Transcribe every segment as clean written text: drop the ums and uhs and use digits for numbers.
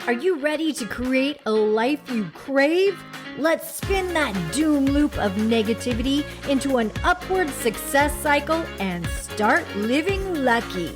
Are you ready to create a life you crave? Let's spin that doom loop of negativity into an upward success cycle and start living lucky.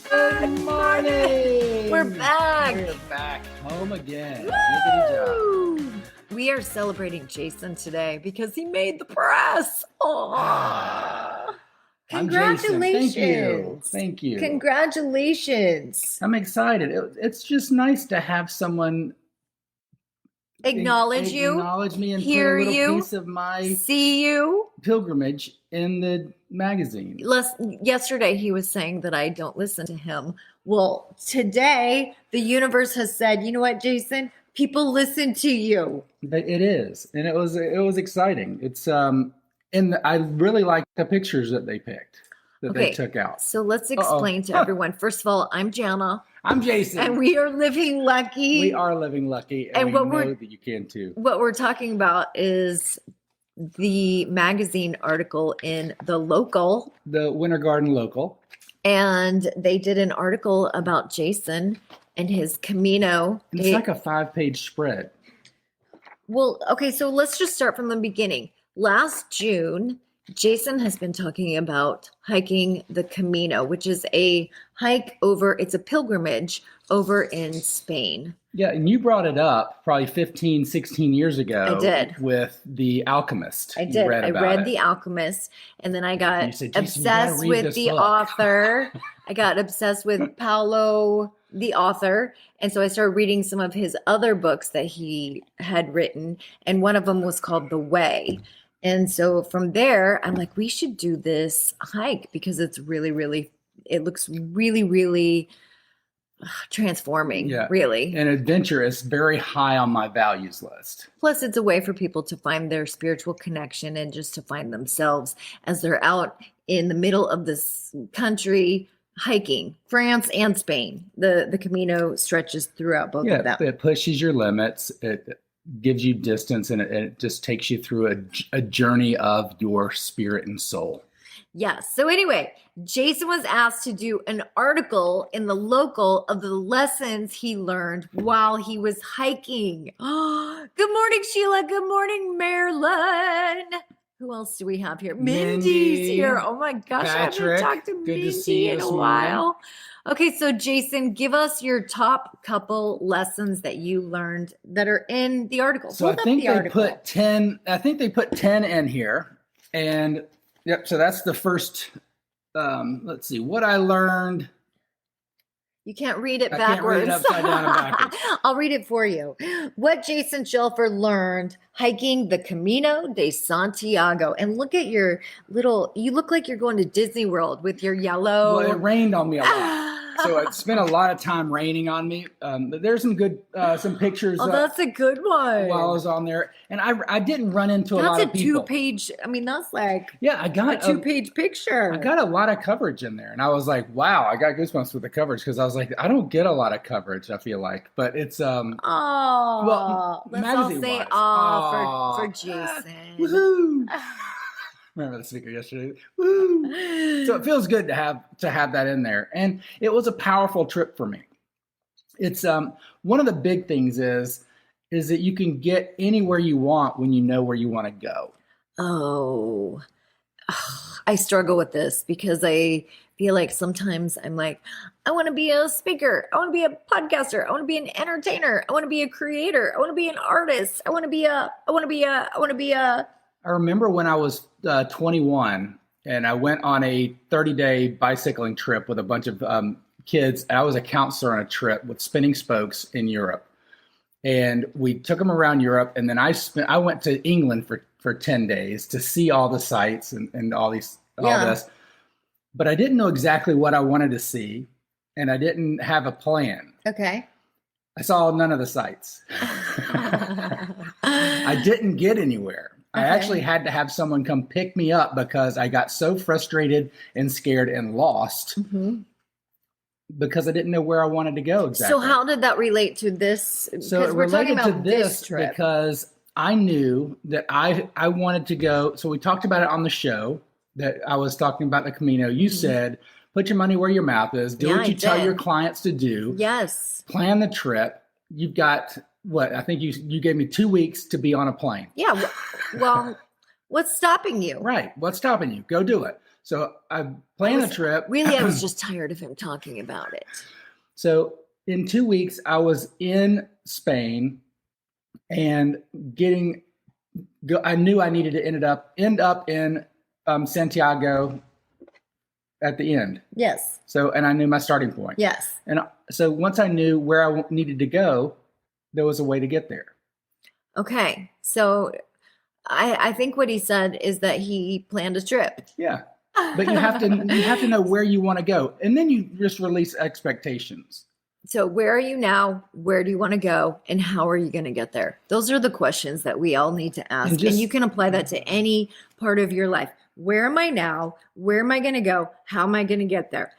Good morning. We're back. We're back home again. Woo! We are celebrating Jason today because he made the press. Oh. I'm Jason. Congratulations. Thank you. Congratulations. I'm excited. It's just nice to have someone Acknowledge me and hear put a little you, piece of my see you. pilgrimage in the magazine. Yesterday he was saying that I don't listen to him. Well, today the universe has said, you know what, Jason? People listen to you. It is, and it was exciting. It's and I really like the pictures that they picked, they took out. So let's explain to everyone. First of all, I'm Jana. I'm Jason. And we are living lucky. We are living lucky, and we know that you can too. What we're talking about is the magazine article in the Winter Garden Local. And they did an article about Jason and his Camino. It's like a 5-page spread. Well, okay, so let's just start from the beginning. Last June, Jason has been talking about hiking the Camino, which is a it's a pilgrimage over in Spain. Yeah, and you brought it up probably 15, 16 years ago. I did. With The Alchemist. I did. I read The Alchemist, and then I got obsessed with the author. I got obsessed with Paulo, the author. And so I started reading some of his other books that he had written, and one of them was called The Way. And so from there, I'm like, we should do this hike because it's really, really, it looks really, really transforming, really. And adventurous, very high on my values list. Plus, it's a way for people to find their spiritual connection and just to find themselves as they're out in the middle of this country hiking, France and Spain. The Camino stretches throughout both of them. It pushes your limits. It gives you distance, and it just takes you through a journey of your spirit and soul. Yes. So anyway, Jason was asked to do an article in the local of the lessons he learned while he was hiking. Oh, good morning, Sheila. Good morning, Marilyn. Who else do we have here? Mindy's here. Oh my gosh, Patrick, I haven't talked to Mindy in a while. Okay, so Jason, give us your top couple lessons that you learned that are in the article. So I think they put 10. I think they put 10 in here, and so that's the first. Let's see what I learned. You can't read it backwards. I can't read it upside down and backwards. I'll read it for you. What Jason Shelfer learned hiking the Camino de Santiago. And look at your you look like you're going to Disney World with your yellow. Well, it rained on me a lot. So it spent a lot of time raining on me. There's some good, some pictures. Oh, that's a good one. While I was on there. And I didn't run into a lot of people. That's a 2-page, that's like I got a 2-page picture. I got a lot of coverage in there. And I was like, wow, I got goosebumps with the coverage because I was like, I don't get a lot of coverage, I feel like. But it's, well, let's all say for Jason. Woohoo! Remember the speaker yesterday? Woo! So it feels good to have that in there, and it was a powerful trip for me. It's one of the big things is that you can get anywhere you want when you know where you want to go. Oh, I struggle with this because I feel like sometimes I'm like, I want to be a speaker, I want to be a podcaster, I want to be an entertainer, I want to be a creator, I want to be an artist, I want to be a. I remember when I was 21 and I went on a 30-day bicycling trip with a bunch of kids. I was a counselor on a trip with Spinning Spokes in Europe. And we took them around Europe. And then I went to England for 10 days to see all the sights and all this. But I didn't know exactly what I wanted to see. And I didn't have a plan. Okay. I saw none of the sights. I didn't get anywhere. I actually had to have someone come pick me up because I got so frustrated and scared and lost because I didn't know where I wanted to go exactly. So how did that relate to this? So it related to this trip because I knew that I wanted to go. So we talked about it on the show that I was talking about the Camino. You said, put your money where your mouth is. Do what you tell your clients to do. Yes. Plan the trip. You've got what? I think you gave me 2 weeks to be on a plane. Yeah. Well, what's stopping you? Right. What's stopping you? Go do it. So I planned the trip. Really, I was just tired of him talking about it. So in 2 weeks, I was in Spain and I knew I needed to end up in Santiago at the end. Yes. So, and I knew my starting point. Yes. And so once I knew where I needed to go, there was a way to get there. Okay. So I think what he said is that he planned a trip. Yeah. But you have to know where you want to go. And then you just release expectations. So where are you now? Where do you want to go? And how are you going to get there? Those are the questions that we all need to ask. And you can apply that to any part of your life. Where am I now? Where am I going to go? How am I going to get there?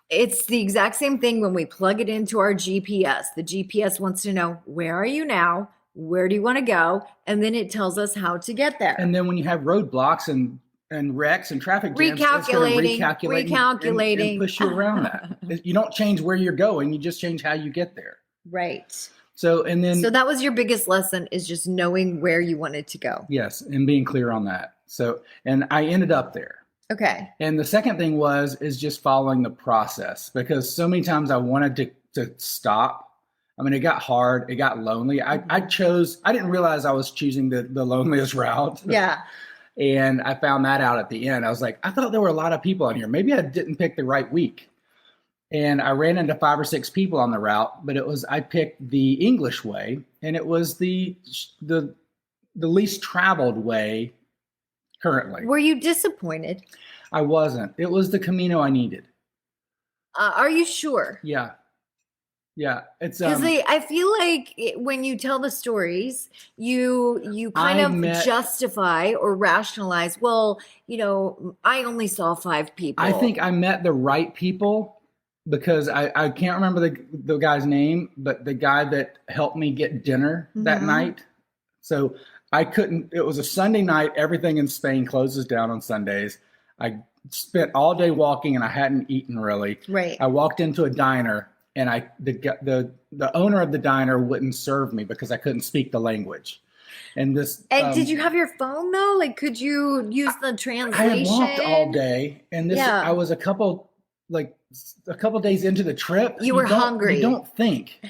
It's the exact same thing when we plug it into our GPS. The GPS wants to know, where are you now? Where do you want to go? And then it tells us how to get there. And then when you have roadblocks and wrecks and traffic jams, recalculating, and push you around that. You don't change where you're going. You just change how you get there. Right. So that was your biggest lesson, is just knowing where you wanted to go. Yes. And being clear on that. So, and I ended up there. Okay. And the second thing is just following the process, because so many times I wanted to stop. I mean, it got hard. It got lonely. I didn't realize I was choosing the loneliest route. Yeah. And I found that out at the end. I was like, I thought there were a lot of people on here. Maybe I didn't pick the right week. And I ran into 5 or 6 people on the route, but I picked the English way, and it was the least traveled way currently. Were you disappointed? I wasn't. It was the Camino I needed. Are you sure? Yeah. Yeah, it's because I feel like when you tell the stories, you kind of justify or rationalize. Well, I only saw 5 people. I think I met the right people, because I can't remember the guy's name, but the guy that helped me get dinner that night. So I couldn't. It was a Sunday night. Everything in Spain closes down on Sundays. I spent all day walking, and I hadn't eaten really. Right. I walked into a diner. And the owner of the diner wouldn't serve me because I couldn't speak the language. And did you have your phone though? Like, could you use the translation? I had walked all day, and I was a couple days into the trip. You were hungry. You don't think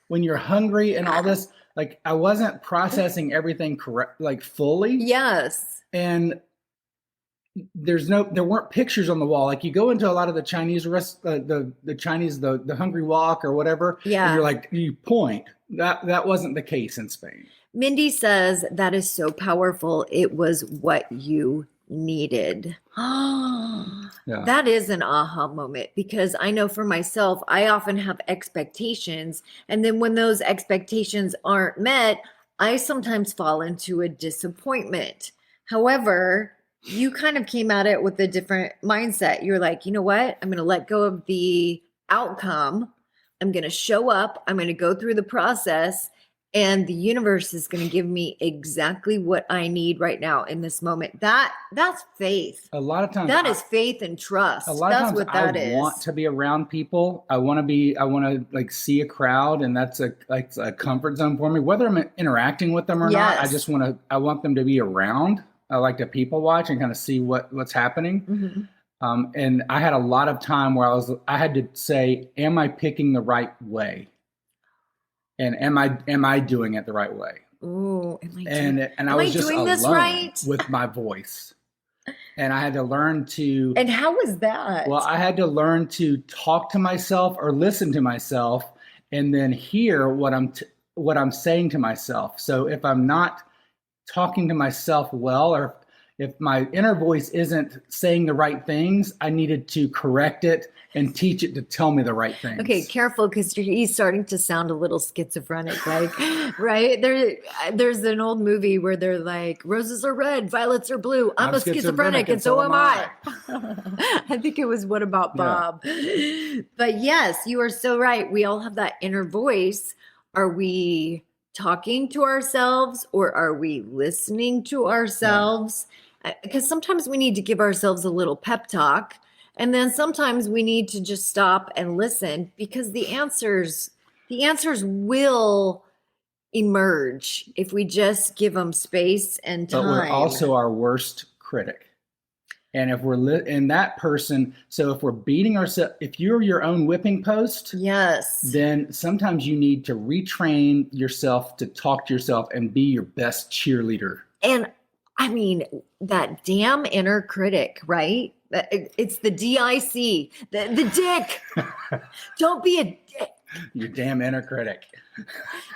when you're hungry and all this. Like, I wasn't processing everything correct, like fully. Yes. And there weren't pictures on the wall. Like, you go into a lot of the Chinese the Hungry Walk or whatever. Yeah. And you're like, you point. That wasn't the case in Spain. Mindy says that is so powerful. It was what you needed. Yeah. That is an aha moment, because I know for myself, I often have expectations. And then when those expectations aren't met, I sometimes fall into a disappointment. However, you kind of came at it with a different mindset. You're like, you know what? I'm going to let go of the outcome. I'm going to show up. I'm going to go through the process, and the universe is going to give me exactly what I need right now in this moment. That's faith. A lot of times that is faith and trust. A lot that's of times what that I want to be around people. I want to like see a crowd, and that's a comfort zone for me. Whether I'm interacting with them or not, I want them to be around. I like to people watch and kind of see what's happening. Mm-hmm. And I had a lot of time where I had to say, am I picking the right way? And am I doing it the right way? Ooh, and I was just alone with my voice. And I had to learn to. And how was that? Well, I had to learn to talk to myself or listen to myself, and then hear what I'm saying to myself. So if I'm not talking to myself well, or if my inner voice isn't saying the right things, I needed to correct it and teach it to tell me the right things. Okay, careful, because he's starting to sound a little schizophrenic, like, right? There's an old movie where they're like, roses are red, violets are blue. I'm a schizophrenic and so am I. I think it was What About Bob? Yeah. But yes, you are so right. We all have that inner voice. Are we talking to ourselves, or are we listening to ourselves? Because sometimes we need to give ourselves a little pep talk. And then sometimes we need to just stop and listen, because the answers will emerge if we just give them space and time. But we're also our worst critic. And if we're in that person, so if we're beating ourselves, if you're your own whipping post, yes, then sometimes you need to retrain yourself to talk to yourself and be your best cheerleader. And I mean, that damn inner critic, right? It's the DIC, the dick. Don't be a dick. Your damn inner critic.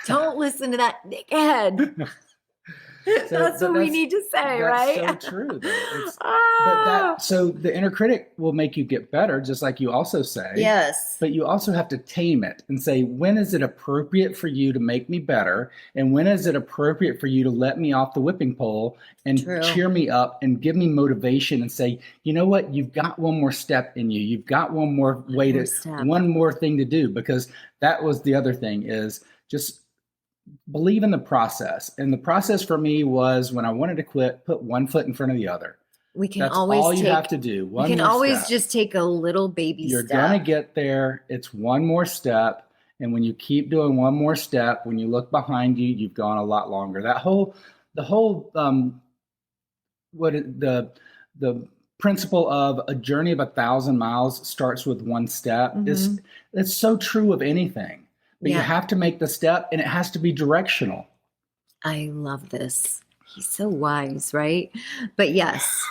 Don't listen to that dickhead. That's what we need to say, right? That's so true. So the inner critic will make you get better, just like you also say. Yes. But you also have to tame it and say, when is it appropriate for you to make me better? And when is it appropriate for you to let me off the whipping pole and cheer me up and give me motivation and say, you know what? You've got one more step in you. You've got one more one more thing to do. Because that was the other thing, is just believe in the process. And the process for me was, when I wanted to quit, put one foot in front of the other. That's all you have to do. We can always just take a little baby step. You're going to get there. It's one more step. And when you keep doing one more step, when you look behind you, you've gone a lot longer. The principle of a journey of 1,000 miles starts with one step it's so true of anything. But you have to make the step, and it has to be directional. I love this. He's so wise, right? But yes,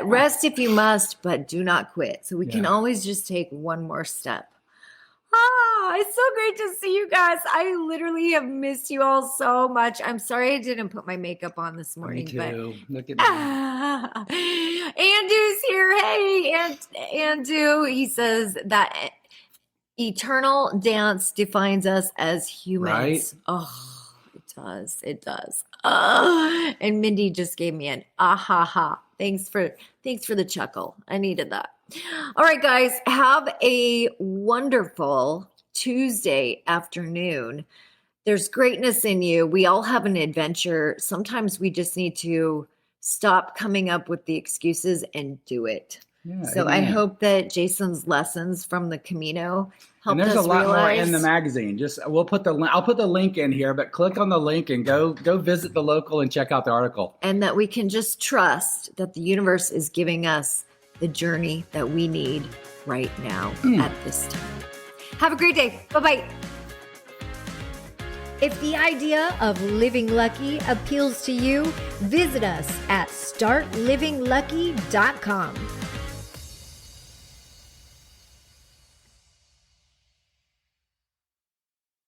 rest if you must, but do not quit. So we can always just take one more step. It's so great to see you guys. I literally have missed you all so much. I'm sorry I didn't put my makeup on this morning. Me too. But look at me. Andu's here. Hey, Andu. He says that eternal dance defines us as humans. Right? Oh, it does. And Mindy just gave me an ha. Thanks for the chuckle. I needed that. All right, guys, have a wonderful Tuesday afternoon. There's greatness in you. We all have an adventure. Sometimes we just need to stop coming up with the excuses and do it. Yeah, so amen. I hope that Jason's lessons from the Camino helped us realize. And there's a lot more in the magazine. I'll put the link in here, but click on the link and go visit the local and check out the article. And that we can just trust that the universe is giving us the journey that we need right now at this time. Have a great day. Bye-bye. If the idea of living lucky appeals to you, visit us at startlivinglucky.com.